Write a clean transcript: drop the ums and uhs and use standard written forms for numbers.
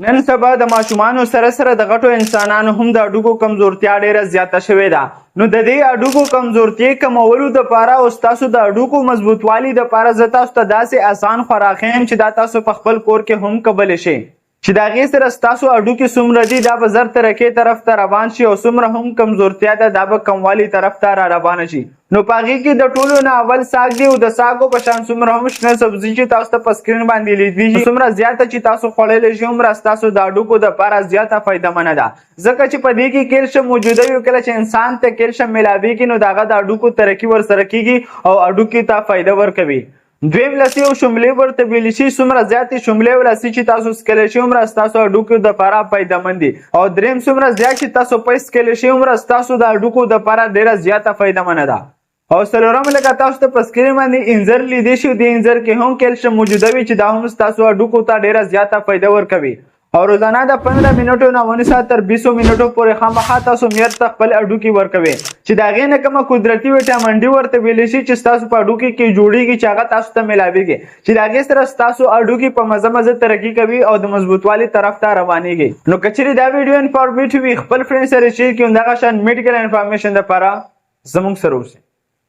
نن سبا د ماشومانو سره سره د غټو انسانانو هم د هډوکو کمزورتیا ډیره زیاته شوې ده. نو د دې هډوکو کمزورتیا کمولو دپاره او ستاسو د هډوکو مضبوطوالي دپاره زه تاسو ته داسې اسان خوراک ښیم چې دا تاسو په خپل کور کې هم کولی شئ چې د هغې سره ستاسو هډوکي څومره دي دا به زر ترقۍ طرف ته روان شي او څومره هم کمزورتیا ده دا به کموالي طرف ته را روانه شي. نو په هغې کې د ټولو نه اول ساګ دی او د ساګو په شان څومره هم شنه سبزي چې تاسو ته په سکرین باندې لیدلی څومره زیاته چې تاسو خوړلی شئ هومره ستاسو د هډوکو دپاره زیاته فایدهمنه ده، ځکه چې په دې کې کیلشیم موجوده وي. کله چې انسان ته کیلشیم میلاویږي نو د هغه د هډوکو ترقي ورسره کیږي او هډوکي ته فایده ورکوي. دویم لسی او شملې ورته ویلی شي، څومره زیاتې شملې او لسی چې تاسو څکلی شئ هومره ستاسو هډوکو دپاره فایدهمند دي. او دریم څومره زیات چې تاسو پیس څکلی شئ هومره ستاسو د هډوکو دپاره ډېره زیاته فایدهمنه ده. او څلورم لکه تاسو ته په سکرین باندې انځر لیدی شي، د انځر کې هم کیلشیم موجوده وي چې دا هم ستاسو هډوکو ته ډېره زیاته فایده ورکوي. او روزانه د 15 منټو نه ونیسه تر 20 منټو پورې خامخا تاسو میت ته خپل هډوکي ورکوي چې د هغې نه کومه قدرتي ویټامین ډي ورته ویلی شي چې ستاسو په هډوکي کې جوړیږي چې هغه تاسو ته میلاویږي چې د هغې سره ستاسو هډوکي په مزه مزه ترقي کوي او د مضبوطوالي طرف ته روانیږي. نو که چیرې دا ویډیو انفارمیټیو وي خپل فرینډ سره شیر کړئ. همدغه شان میډیکل انفارمیشن دپاره زموږ سره اوسئ.